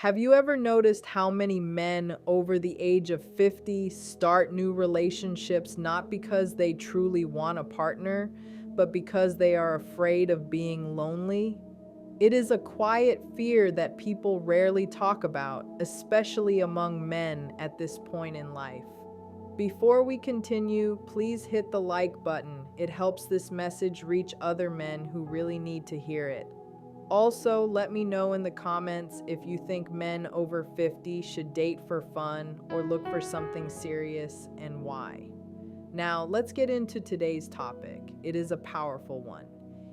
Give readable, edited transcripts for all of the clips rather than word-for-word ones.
Have you ever noticed how many men over the age of 50 start new relationships not because they truly want a partner, but because they are afraid of being lonely? It is a quiet fear that people rarely talk about, especially among men at this point in life. Before we continue, please hit the like button. It helps this message reach other men who really need to hear it. Also, let me know in the comments if you think men over 50 should date for fun or look for something serious and why. Now, let's get into today's topic. It is a powerful one.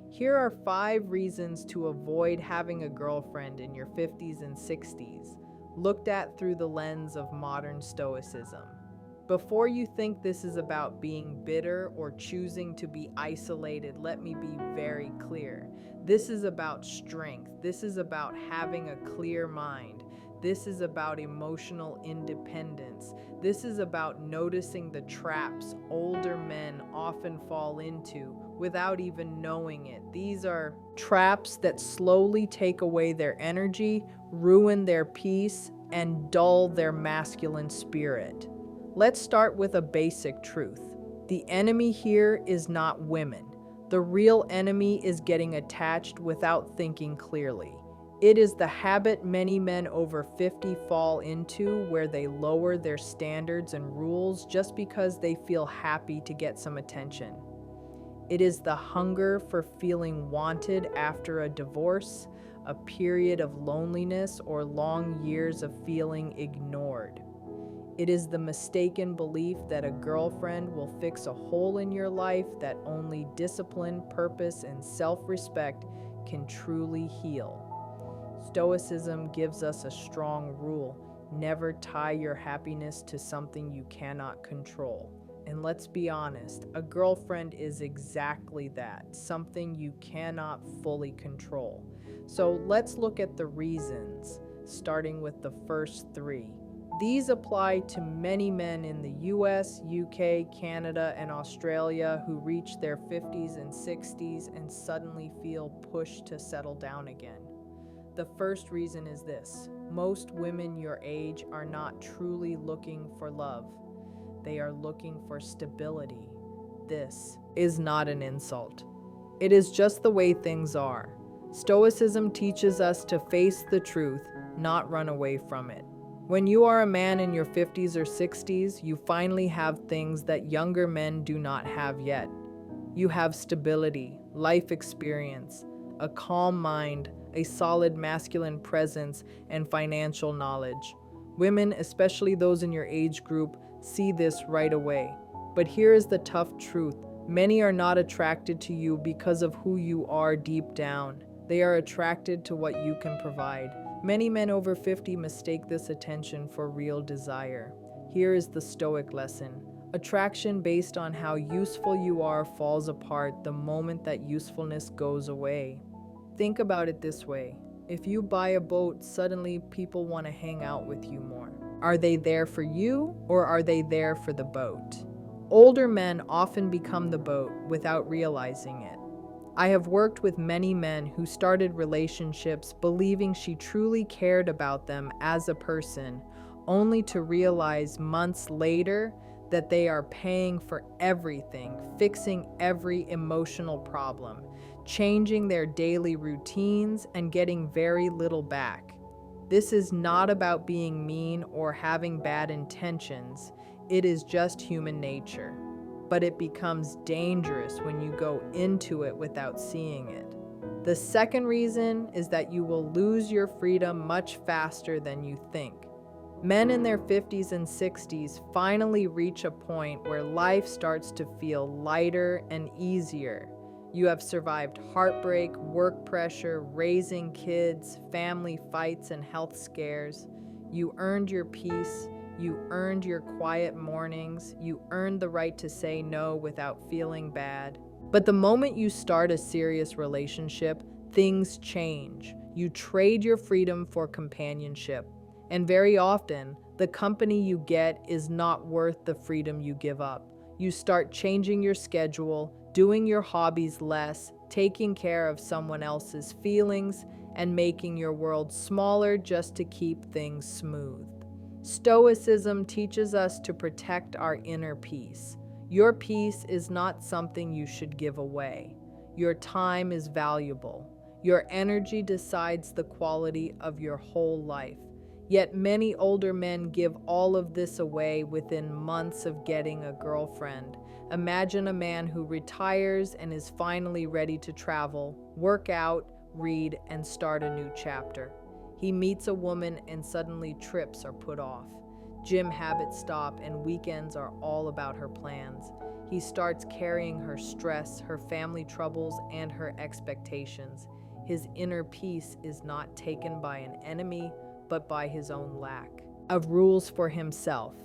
Here are 5 reasons to avoid having a girlfriend in your 50s and 60s, looked at through the lens of modern stoicism. Before you think this is about being bitter or choosing to be isolated, let me be very clear. This is about strength. This is about having a clear mind. This is about emotional independence. This is about noticing the traps older men often fall into without even knowing it. These are traps that slowly take away their energy, ruin their peace, and dull their masculine spirit. Let's start with a basic truth. The enemy here is not women. The real enemy is getting attached without thinking clearly. It is the habit many men over 50 fall into where they lower their standards and rules just because they feel happy to get some attention. It is the hunger for feeling wanted after a divorce, a period of loneliness, or long years of feeling ignored. It is the mistaken belief that a girlfriend will fix a hole in your life that only discipline, purpose, and self-respect can truly heal. Stoicism gives us a strong rule: never tie your happiness to something you cannot control. And let's be honest, a girlfriend is exactly that, something you cannot fully control. So let's look at the reasons, starting with the first 3. These apply to many men in the US, UK, Canada, and Australia who reach their 50s and 60s and suddenly feel pushed to settle down again. The first reason is this: most women your age are not truly looking for love. They are looking for stability. This is not an insult. It is just the way things are. Stoicism teaches us to face the truth, not run away from it. When you are a man in your 50s or 60s, you finally have things that younger men do not have yet. You have stability, life experience, a calm mind, a solid masculine presence, and financial knowledge. Women, especially those in your age group, see this right away. But here is the tough truth. Many are not attracted to you because of who you are deep down. They are attracted to what you can provide. Many men over 50 mistake this attention for real desire. Here is the Stoic lesson. Attraction based on how useful you are falls apart the moment that usefulness goes away. Think about it this way. If you buy a boat, suddenly people want to hang out with you more. Are they there for you, or are they there for the boat? Older men often become the boat without realizing it. I have worked with many men who started relationships believing she truly cared about them as a person, only to realize months later that they are paying for everything, fixing every emotional problem, changing their daily routines, and getting very little back. This is not about being mean or having bad intentions. It is just human nature. But it becomes dangerous when you go into it without seeing it. The second reason is that you will lose your freedom much faster than you think. Men in their 50s and 60s finally reach a point where life starts to feel lighter and easier. You have survived heartbreak, work pressure, raising kids, family fights, and health scares. You earned your peace. You earned your quiet mornings. You earned the right to say no without feeling bad. But the moment you start a serious relationship, things change. You trade your freedom for companionship. And very often, the company you get is not worth the freedom you give up. You start changing your schedule, doing your hobbies less, taking care of someone else's feelings, and making your world smaller just to keep things smooth. Stoicism teaches us to protect our inner peace. Your peace is not something you should give away. Your time is valuable. Your energy decides the quality of your whole life. Yet many older men give all of this away within months of getting a girlfriend. Imagine a man who retires and is finally ready to travel, work out, read, and start a new chapter. He meets a woman and suddenly trips are put off. Gym habits stop and weekends are all about her plans. He starts carrying her stress, her family troubles, and her expectations. His inner peace is not taken by an enemy, but by his own lack of rules for himself.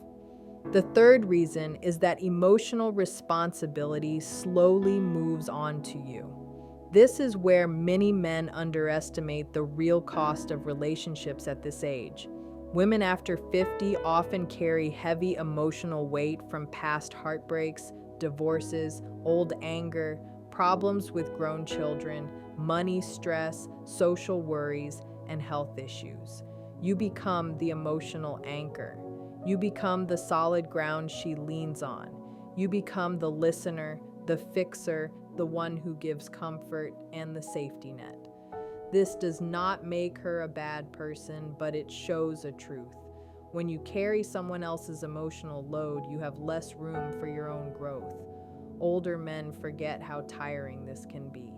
The third reason is that emotional responsibility slowly moves on to you. This is where many men underestimate the real cost of relationships at this age. Women after 50 often carry heavy emotional weight from past heartbreaks, divorces, old anger, problems with grown children, money stress, social worries, and health issues. You become the emotional anchor. You become the solid ground she leans on. You become the listener, the fixer, the one who gives comfort and the safety net. This does not make her a bad person, but it shows a truth. When you carry someone else's emotional load, you have less room for your own growth. Older men forget how tiring this can be.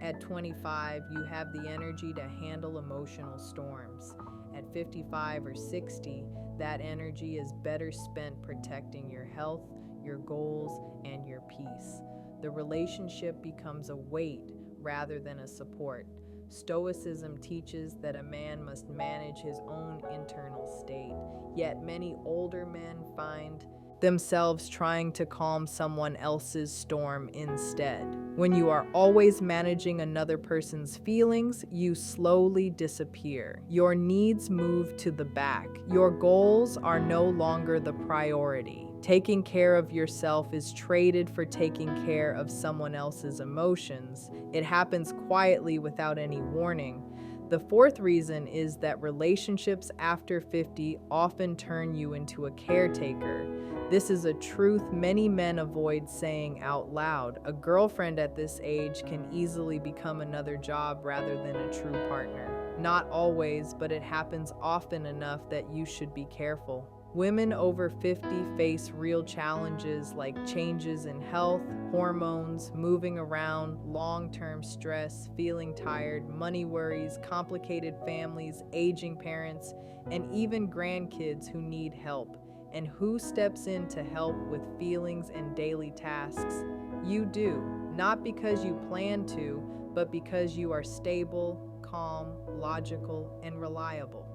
At 25, you have the energy to handle emotional storms. At 55 or 60, that energy is better spent protecting your health, your goals, and your peace. The relationship becomes a weight rather than a support. Stoicism teaches that a man must manage his own internal state, yet many older men find themselves trying to calm someone else's storm instead. When you are always managing another person's feelings, you slowly disappear. Your needs move to the back. Your goals are no longer the priority. Taking care of yourself is traded for taking care of someone else's emotions. It happens quietly without any warning. The fourth reason is that relationships after 50 often turn you into a caretaker. This is a truth many men avoid saying out loud. A girlfriend at this age can easily become another job rather than a true partner. Not always, but it happens often enough that you should be careful. Women over 50 face real challenges like changes in health, hormones, moving around, long-term stress, feeling tired, money worries, complicated families, aging parents, and even grandkids who need help. And who steps in to help with feelings and daily tasks? You do, not because you plan to, but because you are stable, calm, logical, and reliable.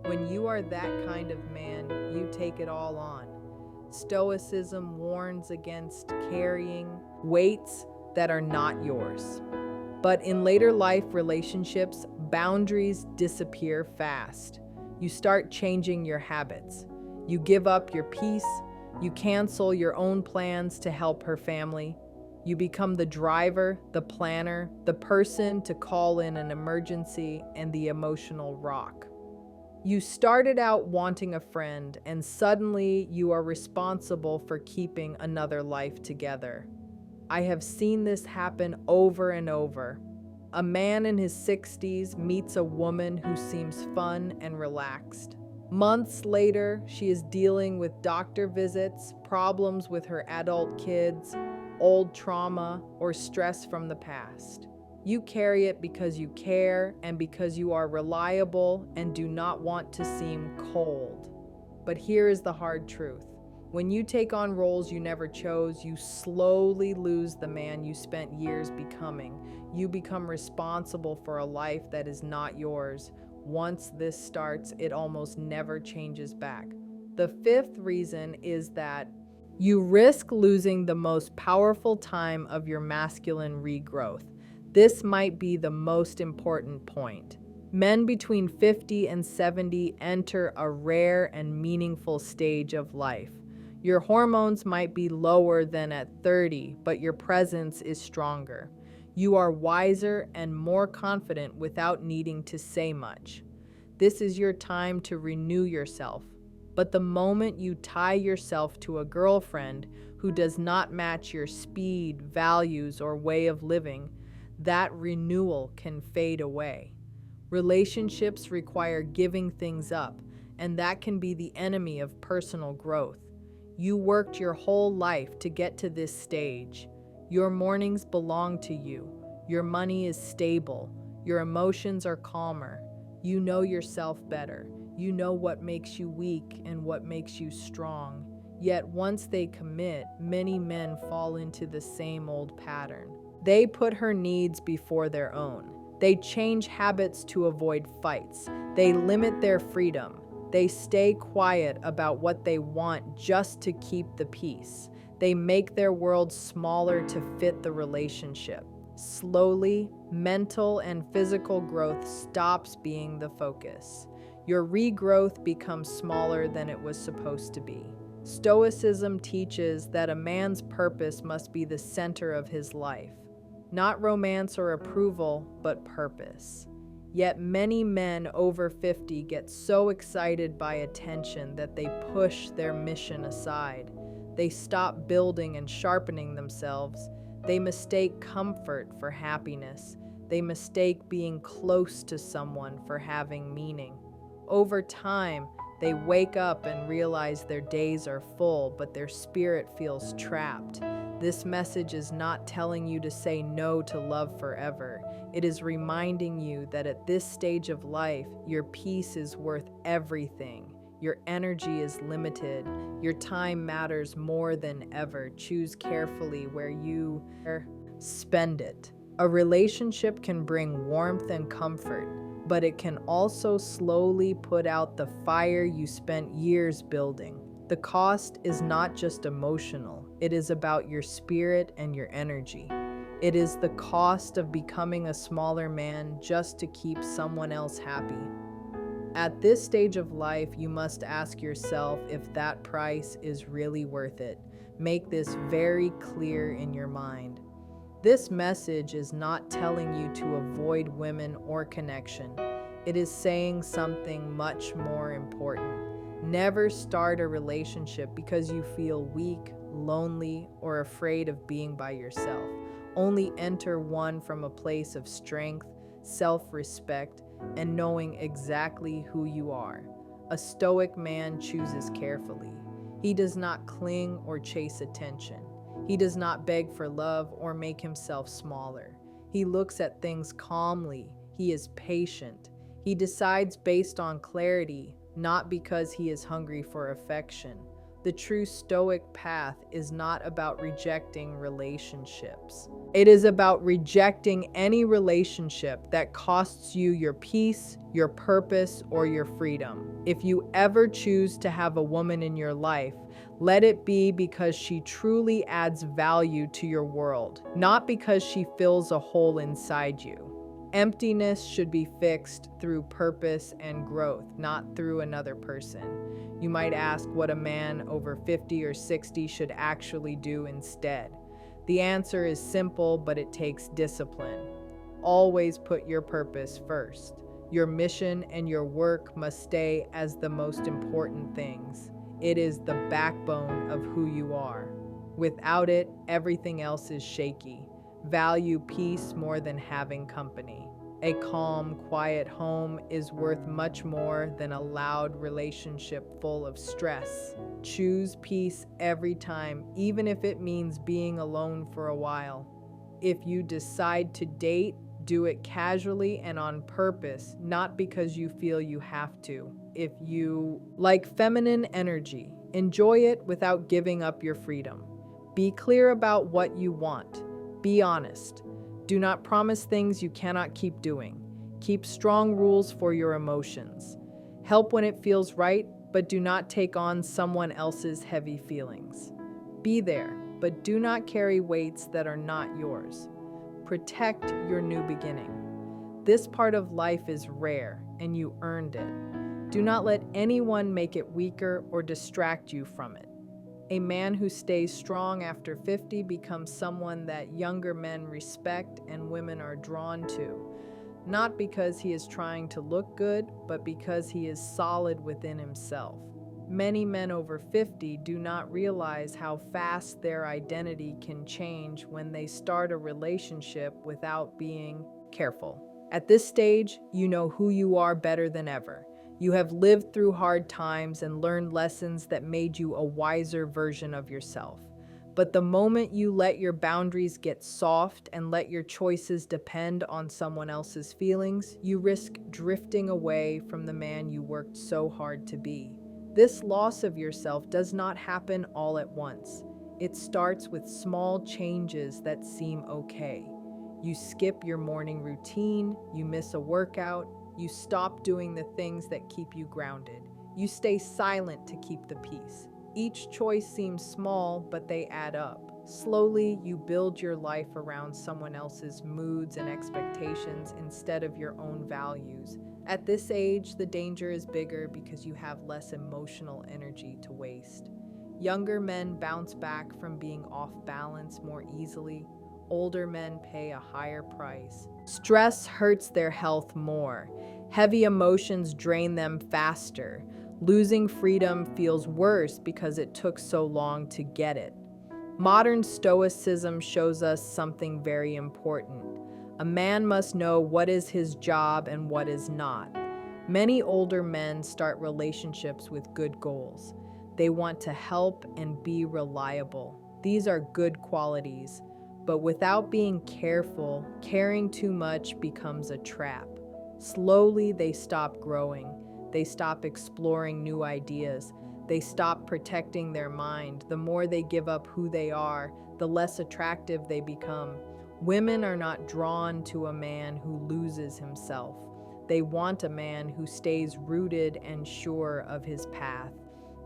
When you are that kind of man, you take it all on. Stoicism warns against carrying weights that are not yours. But in later life relationships, boundaries disappear fast. You start changing your habits. You give up your peace. You cancel your own plans to help her family. You become the driver, the planner, the person to call in an emergency, and the emotional rock. You started out wanting a friend, and suddenly you are responsible for keeping another life together. I have seen this happen over and over. A man in his 60s meets a woman who seems fun and relaxed. Months later, she is dealing with doctor visits, problems with her adult kids, old trauma, or stress from the past. You carry it because you care and because you are reliable and do not want to seem cold. But here is the hard truth. When you take on roles you never chose, you slowly lose the man you spent years becoming. You become responsible for a life that is not yours. Once this starts, it almost never changes back. The fifth reason is that you risk losing the most powerful time of your masculine regrowth. This might be the most important point. Men between 50 and 70 enter a rare and meaningful stage of life. Your hormones might be lower than at 30, but your presence is stronger. You are wiser and more confident without needing to say much. This is your time to renew yourself. But the moment you tie yourself to a girlfriend who does not match your speed, values, or way of living, that renewal can fade away. Relationships require giving things up, and that can be the enemy of personal growth. You worked your whole life to get to this stage. Your mornings belong to you. Your money is stable. Your emotions are calmer. You know yourself better. You know what makes you weak and what makes you strong. Yet once they commit, many men fall into the same old pattern. They put her needs before their own. They change habits to avoid fights. They limit their freedom. They stay quiet about what they want just to keep the peace. They make their world smaller to fit the relationship. Slowly, mental and physical growth stops being the focus. Your regrowth becomes smaller than it was supposed to be. Stoicism teaches that a man's purpose must be the center of his life. Not romance or approval, but purpose. Yet many men over 50 get so excited by attention that they push their mission aside. They stop building and sharpening themselves. They mistake comfort for happiness. They mistake being close to someone for having meaning. Over time, they wake up and realize their days are full, but their spirit feels trapped. This message is not telling you to say no to love forever. It is reminding you that at this stage of life, your peace is worth everything. Your energy is limited. Your time matters more than ever. Choose carefully where you spend it. A relationship can bring warmth and comfort, but it can also slowly put out the fire you spent years building. The cost is not just emotional, it is about your spirit and your energy. It is the cost of becoming a smaller man just to keep someone else happy. At this stage of life, you must ask yourself if that price is really worth it. Make this very clear in your mind. This message is not telling you to avoid women or connection. It is saying something much more important. Never start a relationship because you feel weak, lonely, or afraid of being by yourself. Only enter one from a place of strength, self-respect, and knowing exactly who you are. A stoic man chooses carefully. He does not cling or chase attention. He does not beg for love or make himself smaller. He looks at things calmly. He is patient. He decides based on clarity, not because he is hungry for affection. The true stoic path is not about rejecting relationships. It is about rejecting any relationship that costs you your peace, your purpose, or your freedom. If you ever choose to have a woman in your life, let it be because she truly adds value to your world, not because she fills a hole inside you. Emptiness should be fixed through purpose and growth, not through another person. You might ask what a man over 50 or 60 should actually do instead. The answer is simple, but it takes discipline. Always put your purpose first. Your mission and your work must stay as the most important things. It is the backbone of who you are. Without it, everything else is shaky. Value peace more than having company. A calm, quiet home is worth much more than a loud relationship full of stress. Choose peace every time, even if it means being alone for a while. If you decide to date, do it casually and on purpose, not because you feel you have to. If you like feminine energy, enjoy it without giving up your freedom. Be clear about what you want. Be honest. Do not promise things you cannot keep doing. Keep strong rules for your emotions. Help when it feels right, but do not take on someone else's heavy feelings. Be there, but do not carry weights that are not yours. Protect your new beginning. This part of life is rare, and you earned it. Do not let anyone make it weaker or distract you from it. A man who stays strong after 50 becomes someone that younger men respect and women are drawn to, not because he is trying to look good, but because he is solid within himself. Many men over 50 do not realize how fast their identity can change when they start a relationship without being careful. At this stage, you know who you are better than ever. You have lived through hard times and learned lessons that made you a wiser version of yourself. But the moment you let your boundaries get soft and let your choices depend on someone else's feelings, you risk drifting away from the man you worked so hard to be. This loss of yourself does not happen all at once. It starts with small changes that seem okay. You skip your morning routine, you miss a workout, you stop doing the things that keep you grounded. You stay silent to keep the peace. Each choice seems small, but they add up. Slowly, you build your life around someone else's moods and expectations instead of your own values. At this age, the danger is bigger because you have less emotional energy to waste. Younger men bounce back from being off balance more easily. Older men pay a higher price. Stress hurts their health more. Heavy emotions drain them faster. Losing freedom feels worse because it took so long to get it. Modern Stoicism shows us something very important. A man must know what is his job and what is not. Many older men start relationships with good goals. They want to help and be reliable. These are good qualities. But without being careful, caring too much becomes a trap. Slowly, they stop growing. They stop exploring new ideas. They stop protecting their mind. The more they give up who they are, the less attractive they become. Women are not drawn to a man who loses himself. They want a man who stays rooted and sure of his path.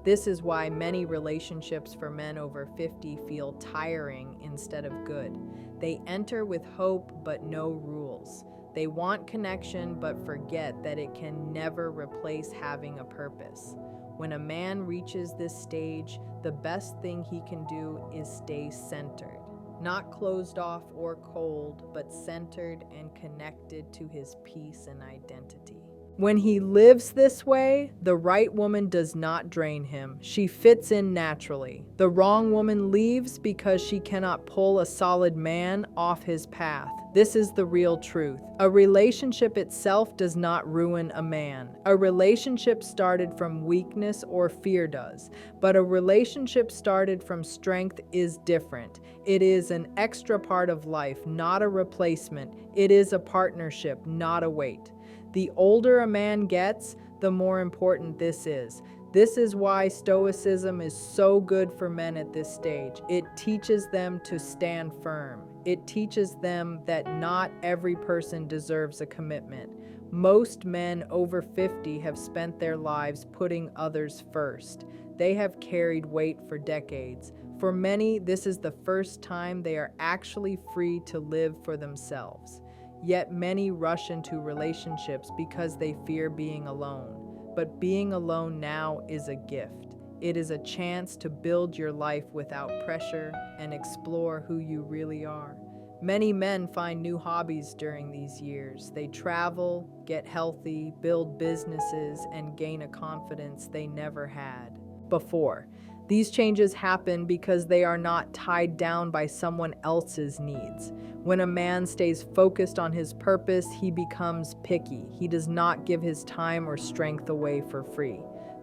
This is why many relationships for men over 50 feel tiring instead of good. They enter with hope but no rules. They want connection but forget that it can never replace having a purpose. When a man reaches this stage, the best thing he can do is stay centered. Not closed off or cold, but centered and connected to his peace and identity. When he lives this way, the right woman does not drain him. She fits in naturally. The wrong woman leaves because she cannot pull a solid man off his path. This is the real truth. A relationship itself does not ruin a man. A relationship started from weakness or fear does, but a relationship started from strength is different. It is an extra part of life, not a replacement. It is a partnership, not a weight. The older a man gets, the more important this is. This is why Stoicism is so good for men at this stage. It teaches them to stand firm. It teaches them that not every person deserves a commitment. Most men over 50 have spent their lives putting others first. They have carried weight for decades. For many, this is the first time they are actually free to live for themselves. Yet many rush into relationships because they fear being alone. But being alone now is a gift. It is a chance to build your life without pressure and explore who you really are. Many men find new hobbies during these years. They travel, get healthy, build businesses, and gain a confidence they never had before. These changes happen because they are not tied down by someone else's needs. When a man stays focused on his purpose, he becomes picky. He does not give his time or strength away for free.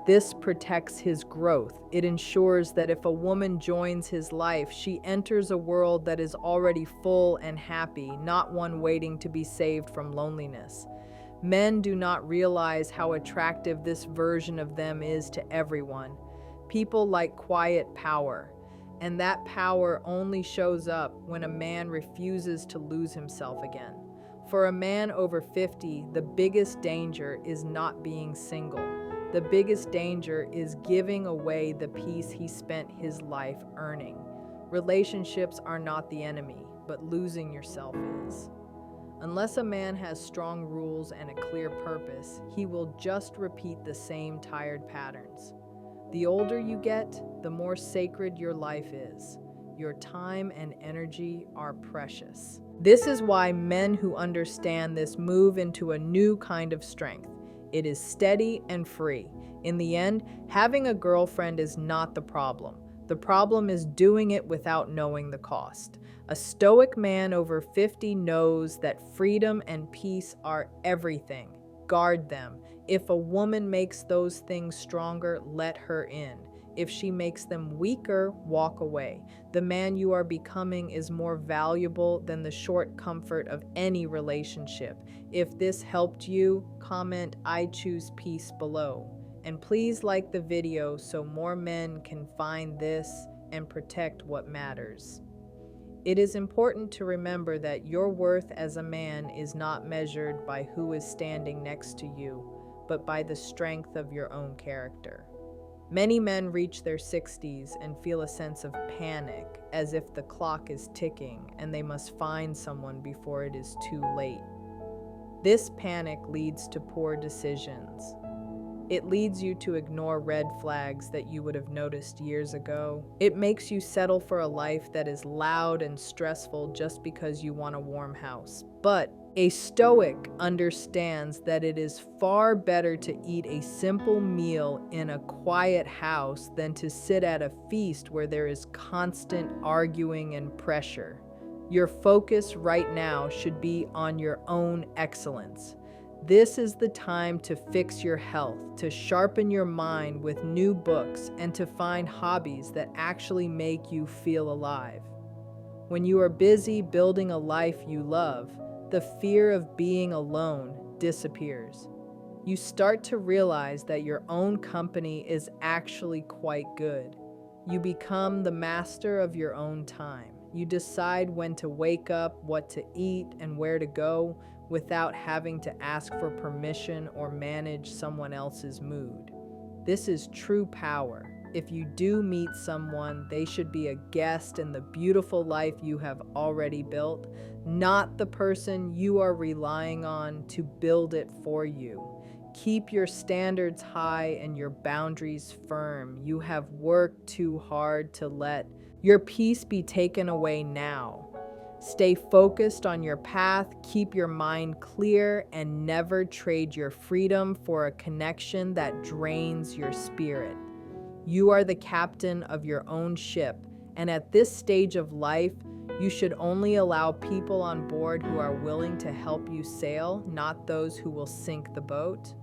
This protects his growth. It ensures that if a woman joins his life, she enters a world that is already full and happy, not one waiting to be saved from loneliness. Men do not realize how attractive this version of them is to everyone. People like quiet power, and that power only shows up when a man refuses to lose himself again. For a man over 50, the biggest danger is not being single. The biggest danger is giving away the peace he spent his life earning. Relationships are not the enemy, but losing yourself is. Unless a man has strong rules and a clear purpose, he will just repeat the same tired patterns. The older you get, the more sacred your life is. Your time and energy are precious. This is why men who understand this move into a new kind of strength. It is steady and free. In the end, having a girlfriend is not the problem. The problem is doing it without knowing the cost. A stoic man over 50 knows that freedom and peace are everything. Guard them. If a woman makes those things stronger, let her in. If she makes them weaker, walk away. The man you are becoming is more valuable than the short comfort of any relationship. If this helped you, comment "I choose peace" below. And please like the video so more men can find this and protect what matters. It is important to remember that your worth as a man is not measured by who is standing next to you, but by the strength of your own character. Many men reach their 60s and feel a sense of panic, as if the clock is ticking and they must find someone before it is too late. This panic leads to poor decisions. It leads you to ignore red flags that you would have noticed years ago. It makes you settle for a life that is loud and stressful just because you want a warm house. But a Stoic understands that it is far better to eat a simple meal in a quiet house than to sit at a feast where there is constant arguing and pressure. Your focus right now should be on your own excellence. This is the time to fix your health, to sharpen your mind with new books, and to find hobbies that actually make you feel alive. When you are busy building a life you love, the fear of being alone disappears. You start to realize that your own company is actually quite good. You become the master of your own time. You decide when to wake up, what to eat, and where to go without having to ask for permission or manage someone else's mood. This is true power. If you do meet someone, they should be a guest in the beautiful life you have already built, not the person you are relying on to build it for you. Keep your standards high and your boundaries firm. You have worked too hard to let your peace be taken away now. Stay focused on your path, keep your mind clear, and never trade your freedom for a connection that drains your spirit. You are the captain of your own ship, and at this stage of life, you should only allow people on board who are willing to help you sail, not those who will sink the boat.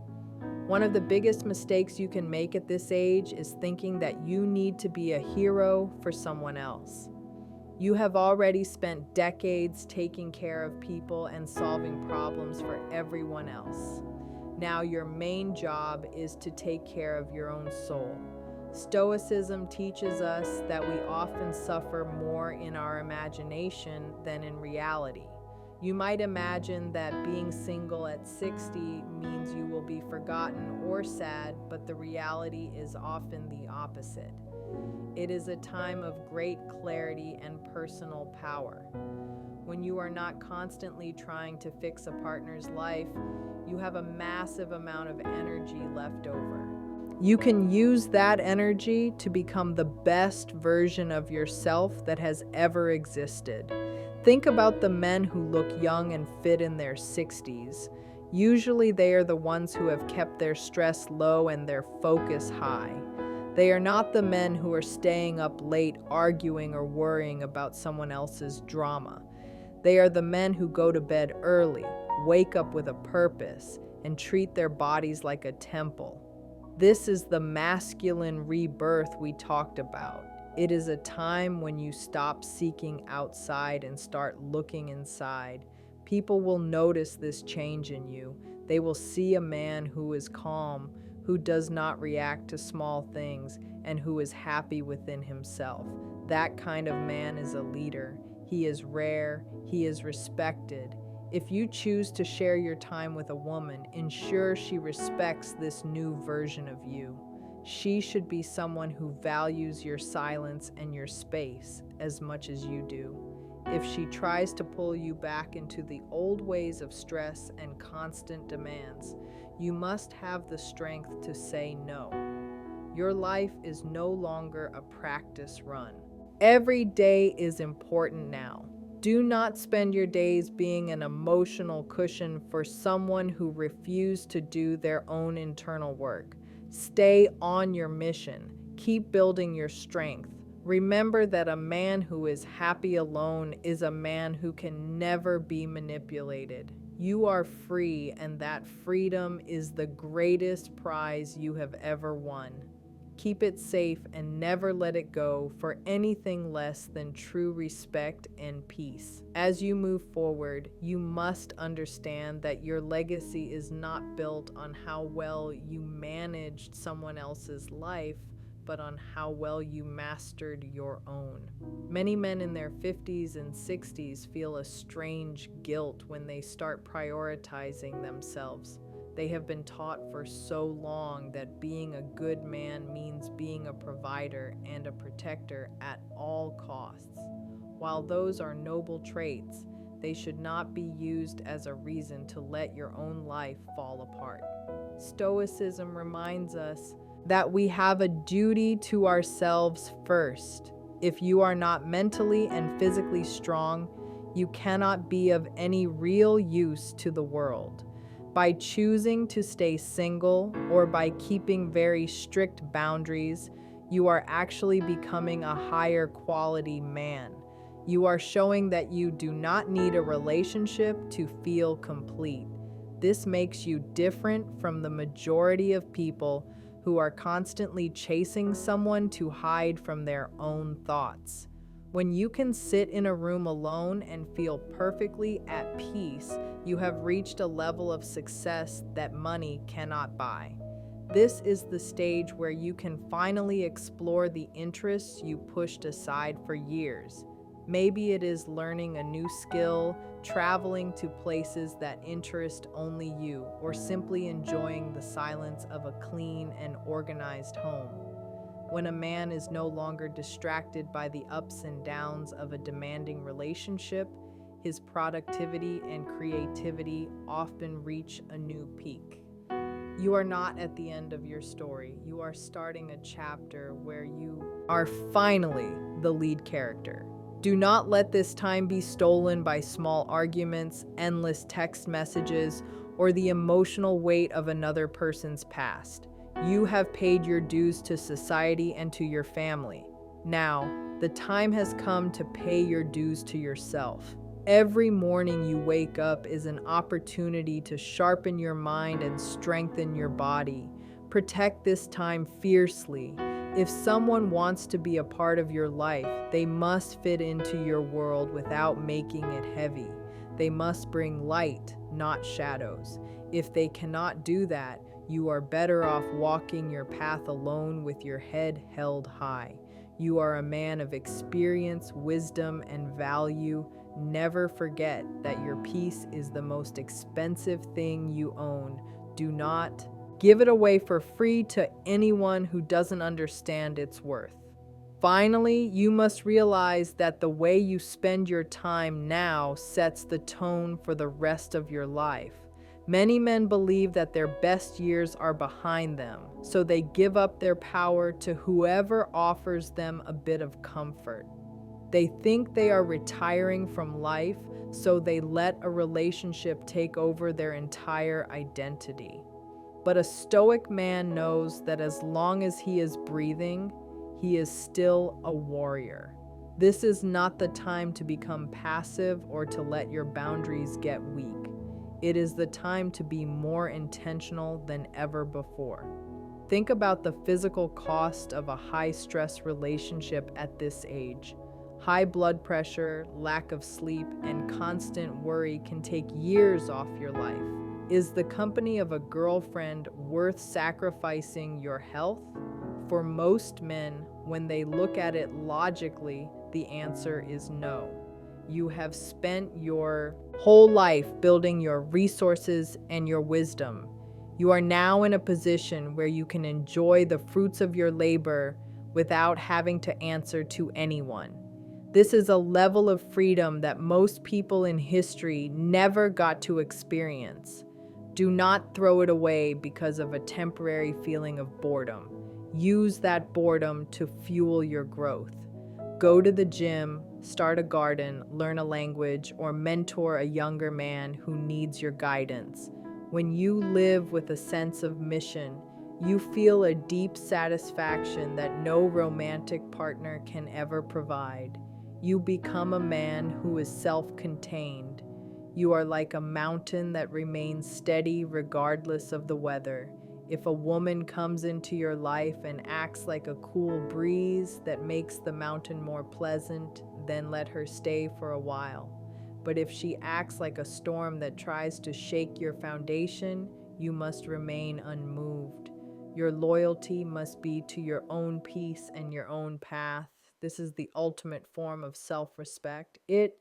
One of the biggest mistakes you can make at this age is thinking that you need to be a hero for someone else. You have already spent decades taking care of people and solving problems for everyone else. Now your main job is to take care of your own soul. Stoicism teaches us that we often suffer more in our imagination than in reality. You might imagine that being single at 60 means you will be forgotten or sad, but the reality is often the opposite. It is a time of great clarity and personal power. When you are not constantly trying to fix a partner's life, you have a massive amount of energy left over. You can use that energy to become the best version of yourself that has ever existed. Think about the men who look young and fit in their 60s. Usually they are the ones who have kept their stress low and their focus high. They are not the men who are staying up late arguing or worrying about someone else's drama. They are the men who go to bed early, wake up with a purpose, and treat their bodies like a temple. This is the masculine rebirth we talked about. It is a time when you stop seeking outside and start looking inside. People will notice this change in you. They will see a man who is calm, who does not react to small things, and who is happy within himself. That kind of man is a leader. He is rare. He is respected. If you choose to share your time with a woman, ensure she respects this new version of you. She should be someone who values your silence and your space as much as you do. If she tries to pull you back into the old ways of stress and constant demands, you must have the strength to say no. Your life is no longer a practice run. Every day is important now. Do not spend your days being an emotional cushion for someone who refused to do their own internal work. Stay on your mission. Keep building your strength. Remember that a man who is happy alone is a man who can never be manipulated. You are free, and that freedom is the greatest prize you have ever won. Keep it safe and never let it go for anything less than true respect and peace. As you move forward, you must understand that your legacy is not built on how well you managed someone else's life, but on how well you mastered your own. Many men in their 50s and 60s feel a strange guilt when they start prioritizing themselves. They have been taught for so long that being a good man means being a provider and a protector at all costs. While those are noble traits, they should not be used as a reason to let your own life fall apart. Stoicism reminds us that we have a duty to ourselves first. If you are not mentally and physically strong, you cannot be of any real use to the world. By choosing to stay single or by keeping very strict boundaries, you are actually becoming a higher quality man. You are showing that you do not need a relationship to feel complete. This makes you different from the majority of people who are constantly chasing someone to hide from their own thoughts. When you can sit in a room alone and feel perfectly at peace, you have reached a level of success that money cannot buy. This is the stage where you can finally explore the interests you pushed aside for years. Maybe it is learning a new skill, traveling to places that interest only you, or simply enjoying the silence of a clean and organized home. When a man is no longer distracted by the ups and downs of a demanding relationship, his productivity and creativity often reach a new peak. You are not at the end of your story. You are starting a chapter where you are finally the lead character. Do not let this time be stolen by small arguments, endless text messages, or the emotional weight of another person's past. You have paid your dues to society and to your family. Now, the time has come to pay your dues to yourself. Every morning you wake up is an opportunity to sharpen your mind and strengthen your body. Protect this time fiercely. If someone wants to be a part of your life, they must fit into your world without making it heavy. They must bring light, not shadows. If they cannot do that, you are better off walking your path alone with your head held high. You are a man of experience, wisdom, and value. Never forget that your peace is the most expensive thing you own. Do not give it away for free to anyone who doesn't understand its worth. Finally, you must realize that the way you spend your time now sets the tone for the rest of your life. Many men believe that their best years are behind them, so they give up their power to whoever offers them a bit of comfort. They think they are retiring from life, so they let a relationship take over their entire identity. But a stoic man knows that as long as he is breathing, he is still a warrior. This is not the time to become passive or to let your boundaries get weak. It is the time to be more intentional than ever before. Think about the physical cost of a high-stress relationship at this age. High blood pressure, lack of sleep, and constant worry can take years off your life. Is the company of a girlfriend worth sacrificing your health? For most men, when they look at it logically, the answer is no. You have spent your whole life building your resources and your wisdom. You are now in a position where you can enjoy the fruits of your labor without having to answer to anyone. This is a level of freedom that most people in history never got to experience. Do not throw it away because of a temporary feeling of boredom. Use that boredom to fuel your growth. Go to the gym, start a garden, learn a language, or mentor a younger man who needs your guidance. When you live with a sense of mission, you feel a deep satisfaction that no romantic partner can ever provide. You become a man who is self-contained. You are like a mountain that remains steady regardless of the weather. If a woman comes into your life and acts like a cool breeze that makes the mountain more pleasant, then let her stay for a while. But if she acts like a storm that tries to shake your foundation, you must remain unmoved. Your loyalty must be to your own peace and your own path. This is the ultimate form of self respect. It